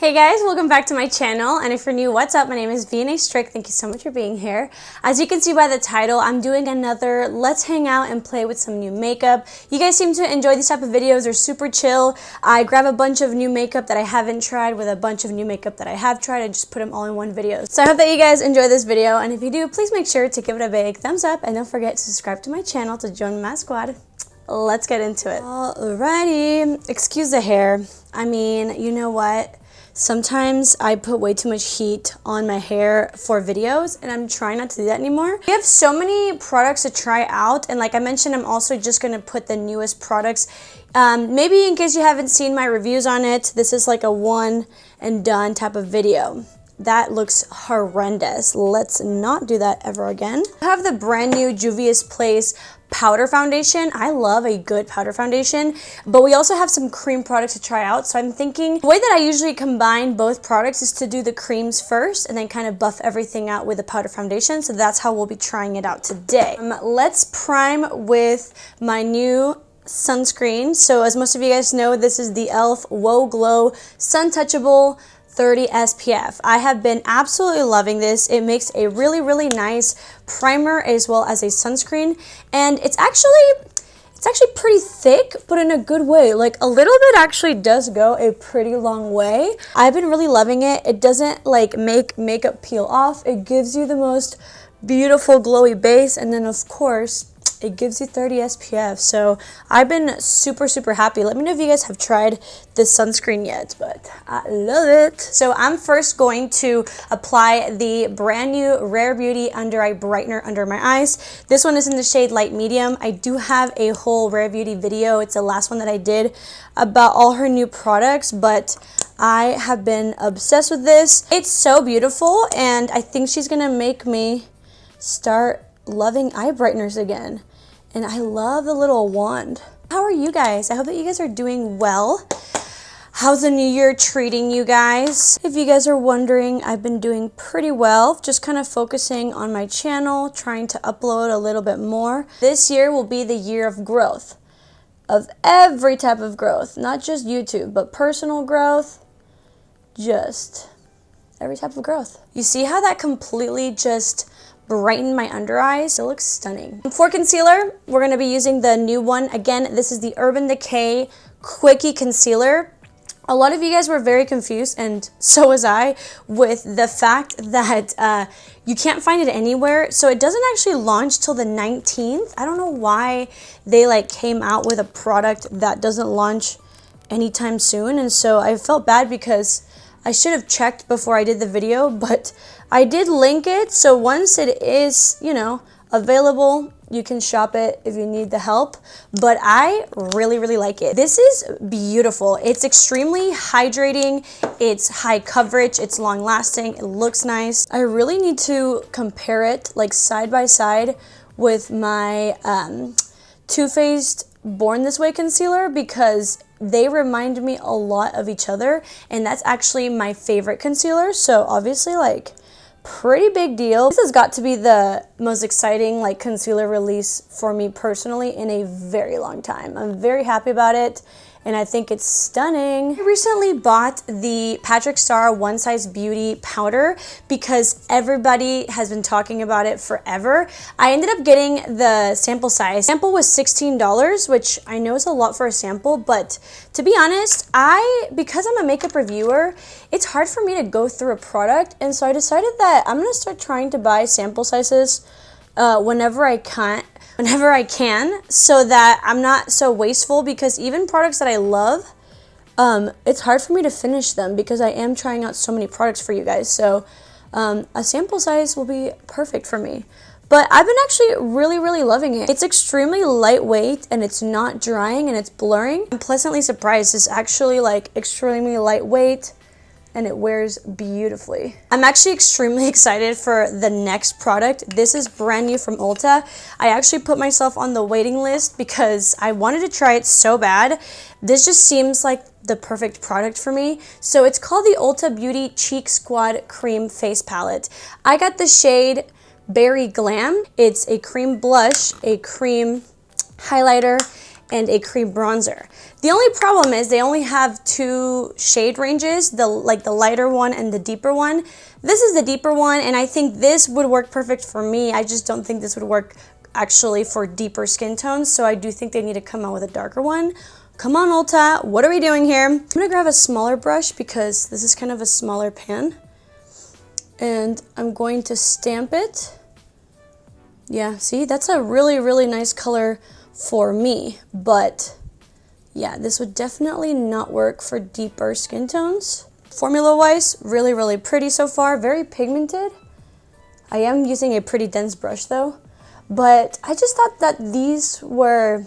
Hey guys, welcome back to my channel, and if you're new, what's up? My name is vianney.strick. Thank you so much for being here. As you can see by the title, I'm doing another let's hang out and play with some new makeup. You guys seem to enjoy these type of videos. They're super chill. I grab a bunch of new makeup that I haven't tried with a bunch of new makeup that I have tried and just put them all in one video. So I hope that you guys enjoy this video, and if you do, please make sure to give it a big thumbs up and don't forget to subscribe to my channel to join my squad. Let's get into it. Alrighty, excuse the hair. I mean, you know what? Sometimes I put way too much heat on my hair for videos, and I'm trying not to do that anymore. We have so many products to try out, and like I mentioned, I'm also just going to put the newest products. Maybe in case you haven't seen my reviews on it, this is like a one and done type of video. That looks horrendous. Let's not do that ever again. I have the brand new Juvia's Place powder foundation. I love a good powder foundation, but we also have some cream products to try out. So I'm thinking the way that I usually combine both products is to do the creams first and then kind of buff everything out with the powder foundation. So that's how we'll be trying it out today. Let's prime with my new sunscreen. So as most of you guys know, this is the e.l.f. Whoa Glow Suntouchable 30 SPF. I have been absolutely loving this. It makes a really nice primer as well as a sunscreen, and it's actually pretty thick, but in a good way. Like a little bit actually does go a pretty long way. I've been really loving it. It doesn't like make makeup peel off. It gives you the most beautiful glowy base, and then of course it gives you 30 SPF. So I've been super happy. Let me know if you guys have tried this sunscreen yet, but I love it. So I'm first going to apply the brand new Rare Beauty Under Eye Brightener under my eyes. This one is in the shade Light Medium. I do have a whole Rare Beauty video. It's the last one that I did about all her new products, but I have been obsessed with this. It's so beautiful, and I think she's gonna make me start loving eye brighteners again. And I love the little wand. How are you guys? I hope that you guys are doing well. How's the new year treating you guys? If you guys are wondering, I've been doing pretty well. Just kind of focusing on my channel, trying to upload a little bit more. This year will be the year of growth. Of every type of growth. Not just YouTube, but personal growth. Just every type of growth. You see how that completely just brighten my under eyes? It looks stunning. For concealer, we're going to be using the new one. Again, this is the Urban Decay Quickie Concealer. A lot of you guys were very confused, and so was I, with the fact that you can't find it anywhere. So it doesn't actually launch till the 19th. I don't know why they like came out with a product that doesn't launch anytime soon, and so I felt bad because I should have checked before I did the video, but I did link it, so once it is, you know, available, you can shop it if you need the help, but I really like it. This is beautiful. It's extremely hydrating, it's high coverage, it's long lasting, it looks nice. I really need to compare it like side by side with my Too Faced Born This Way concealer, because they remind me a lot of each other, and that's actually my favorite concealer. So obviously, like, pretty big deal. This has got to be the most exciting like concealer release for me personally in a very long time. I'm very happy about it, and I think it's stunning. I recently bought the Patrick Starrr One Size Beauty powder because everybody has been talking about it forever. I ended up getting the sample size. Sample was $16, which I know is a lot for a sample, but to be honest, because I'm a makeup reviewer, it's hard for me to go through a product, and so I decided that I'm gonna start trying to buy sample sizes whenever I can, so that I'm not so wasteful, because even products that I love, it's hard for me to finish them because I am trying out so many products for you guys. So a sample size will be perfect for me. But I've been actually really loving it. It's extremely lightweight, and it's not drying, and it's blurring. I'm pleasantly surprised. It's actually like extremely lightweight, and it wears beautifully. I'm actually extremely excited for the next product. This is brand new from Ulta. I actually put myself on the waiting list because I wanted to try it so bad. This just seems like the perfect product for me. So it's called the Ulta Beauty Cheek Squad Cream Face Palette. I got the shade Berry Glam. It's a cream blush, a cream highlighter, and a cream bronzer. The only problem is they only have 2 shade ranges, the lighter one and the deeper one. This is the deeper one, and I think this would work perfect for me. I just don't think this would work actually for deeper skin tones, so I do think they need to come out with a darker one. Come on, Ulta, what are we doing here? I'm gonna grab a smaller brush because this is kind of a smaller pan, and I'm going to stamp it. Yeah, see, that's a really, really nice color for me, but yeah, this would definitely not work for deeper skin tones. Formula wise, really, really pretty so far, very pigmented. I am using a pretty dense brush though, but I just thought that these were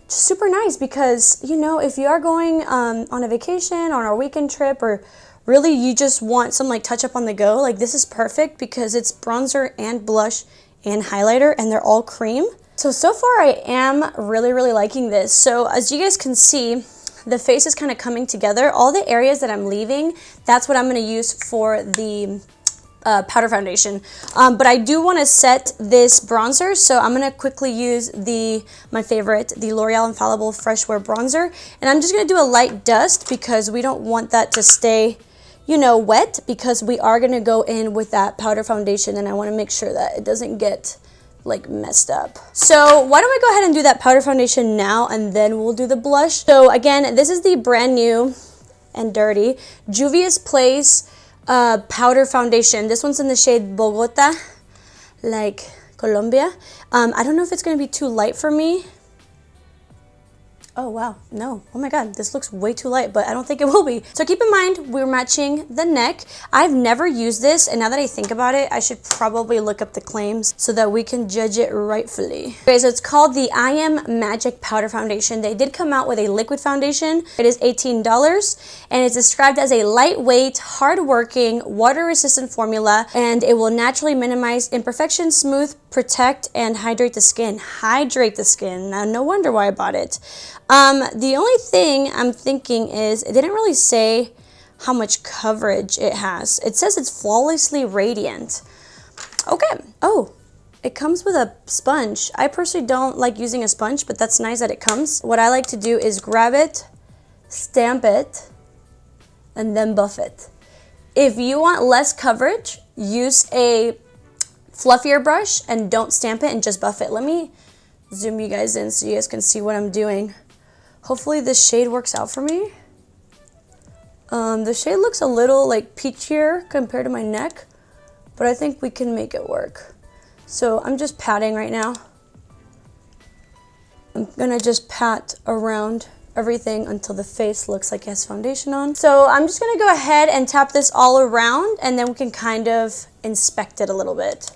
just super nice because, you know, if you are going on a vacation, on a weekend trip, or really you just want some like touch up on the go, like this is perfect because it's bronzer and blush and highlighter and they're all cream. So far I am really, really liking this. So as you guys can see, the face is kind of coming together. All the areas that I'm leaving, that's what I'm going to use for the powder foundation. But I do want to set this bronzer, so I'm going to quickly use my favorite, the L'Oreal Infallible Fresh Wear Bronzer. And I'm just going to do a light dust because we don't want that to stay, you know, wet, because we are going to go in with that powder foundation and I want to make sure that it doesn't get like messed up. So why don't we go ahead and do that powder foundation now and then we'll do the blush. So again, this is the brand new and dirty Juvia's Place powder foundation. This one's in the shade Bogota, like Colombia. I don't know if it's going to be too light for me. Oh wow, no, oh my god, this looks way too light, but I don't think it will be. So keep in mind, we're matching the neck. I've never used this, and now that I think about it, I should probably look up the claims so that we can judge it rightfully. Okay, so it's called the I Am Magic Powder Foundation. They did come out with a liquid foundation. It is $18, and it's described as a lightweight, hard-working, water-resistant formula, and it will naturally minimize imperfections, smooth, protect, and hydrate the skin. Hydrate the skin. Now, no wonder why I bought it. The only thing I'm thinking is it didn't really say how much coverage it has. It says it's flawlessly radiant. Okay. Oh, it comes with a sponge. I personally don't like using a sponge, but that's nice that it comes. What I like to do is grab it, stamp it, and then buff it. If you want less coverage, use a fluffier brush and don't stamp it and just buff it. Let me zoom you guys in so you guys can see what I'm doing. Hopefully this shade works out for me. The shade looks a little like peachier compared to my neck, but I think we can make it work. So I'm just patting right now. I'm gonna just pat around everything until the face looks like it has foundation on. So I'm just gonna go ahead and tap this all around and then we can kind of inspect it a little bit.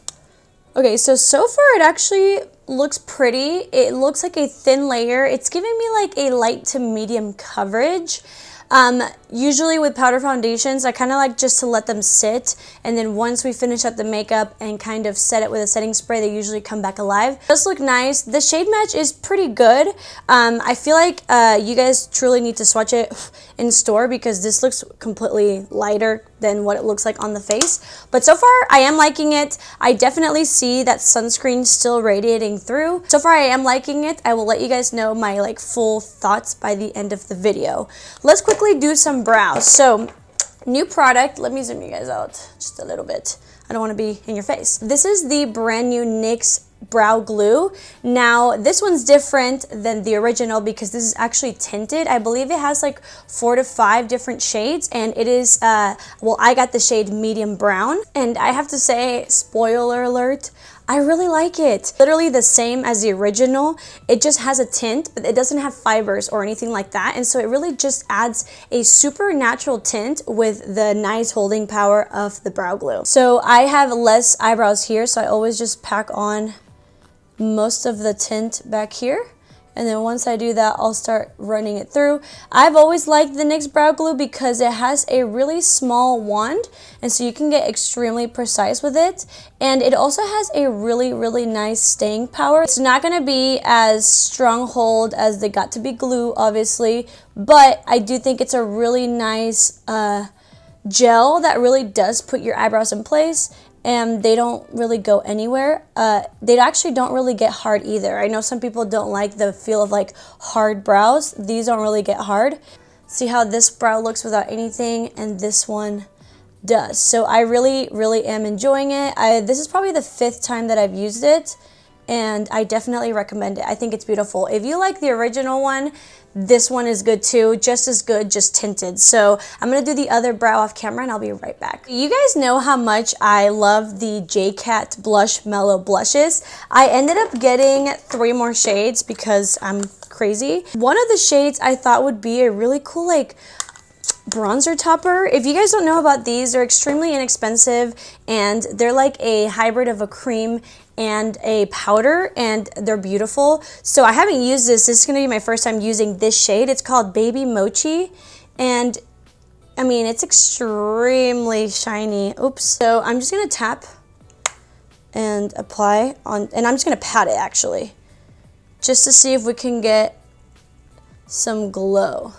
Okay, so far it actually looks pretty. It looks like a thin layer. It's giving me like a light to medium coverage. Usually with powder foundations, I kind of like just to let them sit, and then once we finish up the makeup and kind of set it with a setting spray, they usually come back alive. It does look nice. The shade match is pretty good. I feel like you guys truly need to swatch it in store because this looks completely lighter than what it looks like on the face. But so far, I am liking it. I definitely see that sunscreen still radiating through. So far, I am liking it. I will let you guys know my like full thoughts by the end of the video. Let's quickly do some brows. So, new product. Let me zoom you guys out just a little bit. I don't want to be in your face. This is the brand new NYX brow glue. Now this one's different than the original because this is actually tinted. I believe it has like 4 to 5 different shades, and it is well, I got the shade medium brown, and I have to say, spoiler alert, I really like it. Literally the same as the original. It just has a tint, but it doesn't have fibers or anything like that, and so it really just adds a super natural tint with the nice holding power of the brow glue. So I have less eyebrows here, so I always just pack on most of the tint back here, and then once I do that, I'll start running it through. I've always liked the NYX brow glue because it has a really small wand, and so you can get extremely precise with it, and it also has a really, really nice staying power. It's not going to be as strong hold as the Got To Be glue, obviously, but I do think it's a really nice gel that really does put your eyebrows in place. and they don't really go anywhere. They actually don't really get hard either. I know some people don't like the feel of like hard brows. These don't really get hard. See how this brow looks without anything, and this one does. So I really am enjoying it. This is probably the 5th time that I've used it, and I definitely recommend it. I think it's beautiful. If you like the original one, this one is good too, just as good, just tinted. So I'm gonna do the other brow off camera and I'll be right back. You guys know how much I love the J.Cat Blush-Mallow blushes. I ended up getting 3 more shades because I'm crazy. One of the shades I thought would be a really cool like bronzer topper. If you guys don't know about these, they're extremely inexpensive and they're like a hybrid of a cream and a powder, and they're beautiful. So I haven't used this. This is going to be my first time using this shade. It's called Baby Mochi, and I mean, it's extremely shiny. Oops. So I'm just going to tap and apply on, and I'm just going to pat it actually, just to see if we can get some glow.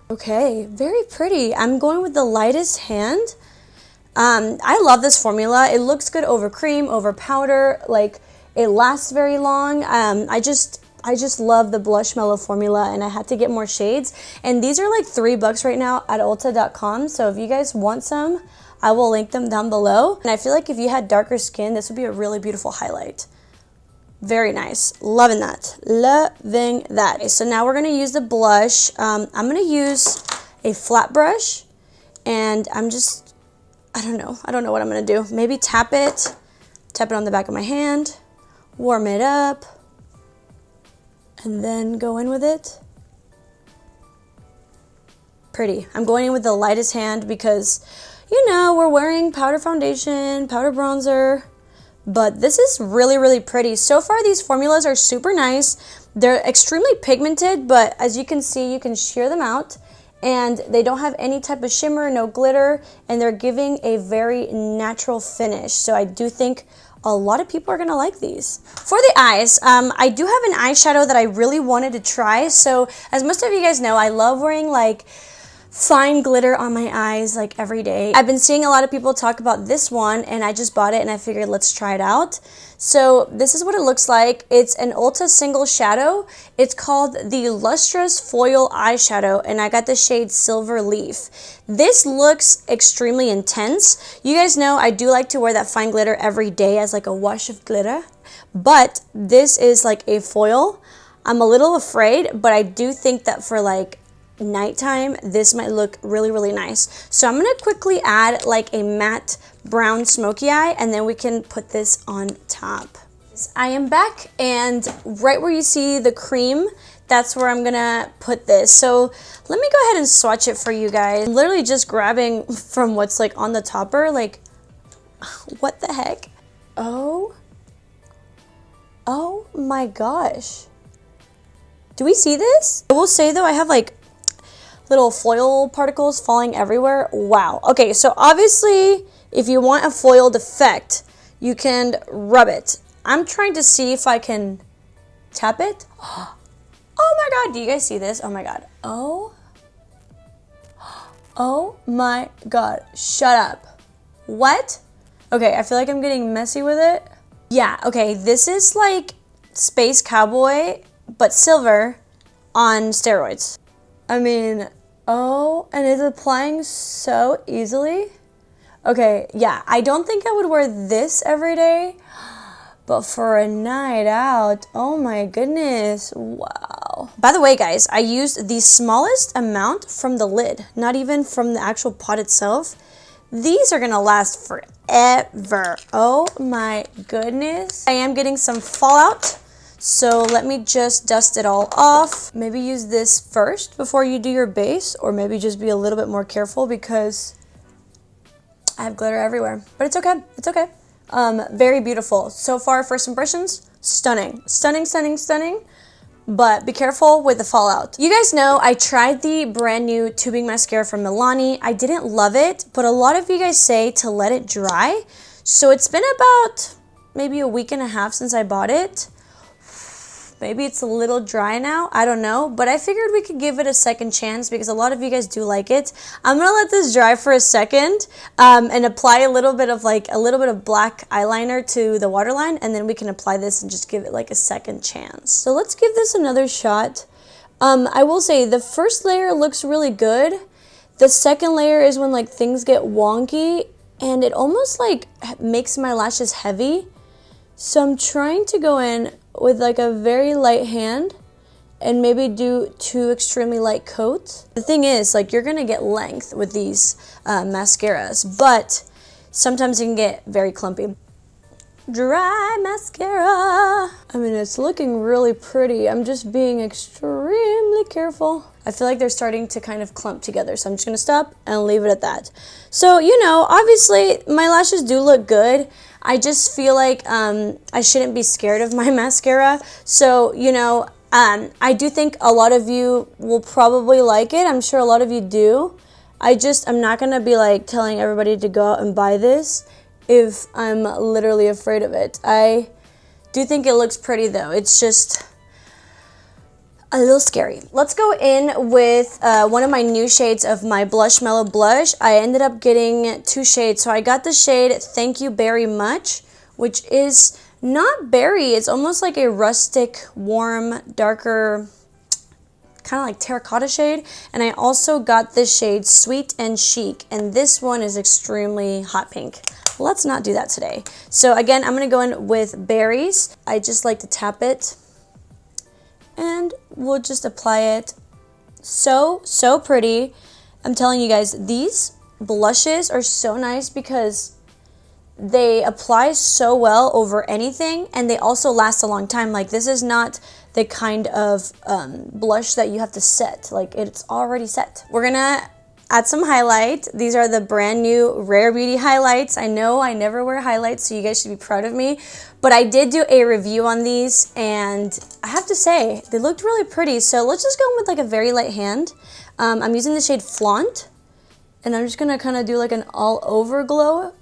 Okay, very pretty. I'm going with the lightest hand. I love this formula. It looks good over cream, over powder. Like, it lasts very long. I just love the Blush-Mallow formula, and I had to get more shades. And these are like $3 right now at Ulta.com. So if you guys want some, I will link them down below. And I feel like if you had darker skin, this would be a really beautiful highlight. Very nice. Loving that. Loving that. Okay, so now we're going to use the blush. I'm going to use a flat brush, and I don't know what I'm going to do. Maybe tap it on the back of my hand, warm it up, and then go in with it. Pretty. I'm going in with the lightest hand because, you know, we're wearing powder foundation, powder bronzer, but this is really pretty. So far, these formulas are super nice. They're extremely pigmented, but as you can see, you can sheer them out, and they don't have any type of shimmer, no glitter, and they're giving a very natural finish. So I do think a lot of people are gonna like these. For the eyes, I do have an eyeshadow that I really wanted to try. So as most of you guys know, I love wearing like fine glitter on my eyes like every day. I've been seeing a lot of people talk about this one, and I just bought it and I figured let's try it out. So this is what it looks like. It's an Ulta single shadow. It's called the Lustrous Foil Eyeshadow, and I got the shade Silver Leaf. This looks extremely intense. You guys know I do like to wear that fine glitter every day as like a wash of glitter, but this is like a foil. I'm a little afraid, but I do think that for like nighttime, this might look really nice. So I'm gonna quickly add like a matte brown smoky eye, and then we can put this on top. I am back, and right where you see the cream, that's where I'm gonna put this. So let me go ahead and swatch it for you guys. I'm literally just grabbing from what's like on the topper. Like, what the heck? Oh my gosh, do we see this? I will say though, I have like little foil particles falling everywhere. Wow. Okay, so obviously if you want a foiled effect, you can rub it. I'm trying to see if I can tap it. Oh my god, do you guys see this? Oh my god. Oh my god, shut up. What? Okay, I feel like I'm getting messy with it. Yeah, okay, this is like Space Cowboy but silver on steroids. I mean, oh, and it's applying so easily. Okay, yeah, I don't think I would wear this every day, but for a night out, oh my goodness, wow. By the way, guys, I used the smallest amount from the lid, not even from the actual pot itself. These are gonna last forever. Oh my goodness. I am getting some fallout. So let me just dust it all off. Maybe use this first before you do your base, or maybe just be a little bit more careful because I have glitter everywhere. But it's okay, it's okay. Very beautiful. So far, first impressions, stunning. Stunning. But be careful with the fallout. You guys know I tried the brand new tubing mascara from Milani. I didn't love it, but a lot of you guys say to let it dry. So it's been about maybe a week and a half since I bought it. Maybe it's a little dry now, I don't know, but I figured we could give it a second chance because a lot of you guys do like it. I'm gonna let this dry for a second and apply a little bit of black eyeliner to the waterline, and then we can apply this and just give it like a second chance. So let's give this another shot. I will say the first layer looks really good. The second layer is when like things get wonky and it almost like makes my lashes heavy. So I'm trying to go in with like a very light hand and maybe do 2 extremely light coats. The thing is, like, you're gonna get length with these mascaras, but sometimes it can get very clumpy. Dry mascara. I mean, it's looking really pretty. I'm just being extremely careful. I feel like they're starting to kind of clump together, so I'm just gonna stop and leave it at that. So, you know, obviously my lashes do look good. I just feel like I shouldn't be scared of my mascara. So, you know, I do think a lot of you will probably like it. I'm sure a lot of you do. I'm not gonna be like telling everybody to go out and buy this if I'm literally afraid of it. I do think it looks pretty though. It's just a little scary. Let's go in with one of my new shades of my Blush-Mallow blush. I ended up getting 2 shades. So I got the shade Thank You Very Much, which is not berry. It's almost like a rustic, warm, darker, kind of like terracotta shade. And I also got this shade Sweet and Chic, and this one is extremely hot pink. Let's not do that today. So again, I'm gonna go in with berries. I just like to tap it and we'll just apply it. So pretty. I'm telling you guys, these blushes are so nice because they apply so well over anything, and they also last a long time. Like, this is not the kind of blush that you have to set. Like, it's already set. We're gonna add some highlight. These are the brand new Rare Beauty highlights. I know I never wear highlights, so you guys should be proud of me. But I did do a review on these, and I have to say, they looked really pretty. So let's just go in with like a very light hand. I'm using the shade Flaunt, and I'm just gonna kind of do like an all over glow.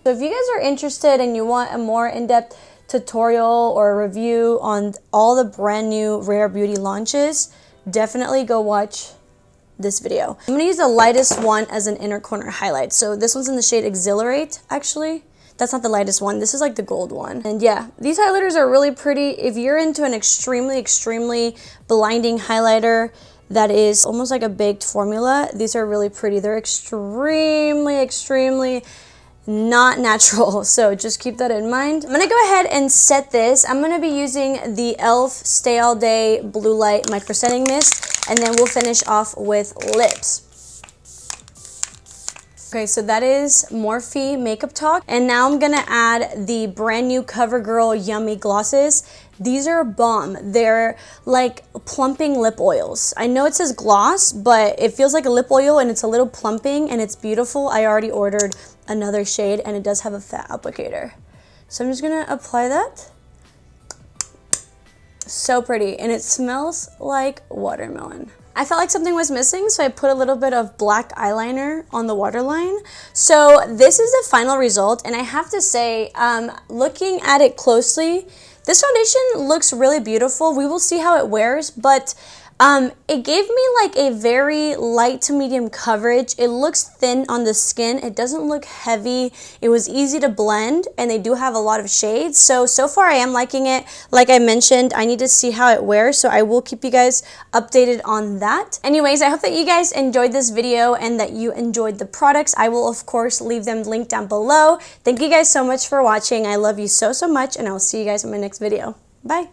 So if you guys are interested and you want a more in-depth tutorial or a review on all the brand new Rare Beauty launches, definitely go watch this video. I'm gonna use the lightest one as an inner corner highlight. So this one's in the shade Exhilarate, actually. That's not the lightest one. This is like the gold one. And yeah, these highlighters are really pretty. If you're into an extremely blinding highlighter that is almost like a baked formula, these are really pretty. They're extremely not natural, so just keep that in mind. I'm gonna go ahead and set this. I'm gonna be using the e.l.f. Stay All Day Blue Light Micro Setting Mist, and then we'll finish off with lips. Okay, so that is Morphe Makeup Talk, and now I'm gonna add the brand new CoverGirl Yummy Glosses. These are bomb. They're like plumping lip oils. I know it says gloss, but it feels like a lip oil, and it's a little plumping, and it's beautiful. I already ordered another shade, and it does have a fat applicator. So I'm just gonna apply that. So pretty, and it smells like watermelon. I felt like something was missing, so I put a little bit of black eyeliner on the waterline. So this is the final result, and I have to say, looking at it closely, this foundation looks really beautiful. We will see how it wears, but it gave me like a very light to medium coverage. It looks thin on the skin. It doesn't look heavy. It was easy to blend, and they do have a lot of shades. So far I am liking it. Like I mentioned, I need to see how it wears, so I will keep you guys updated on that. Anyways, I hope that you guys enjoyed this video and that you enjoyed the products. I will, of course, leave them linked down below. Thank you guys so much for watching. I love you so much, and I will see you guys in my next video. Bye.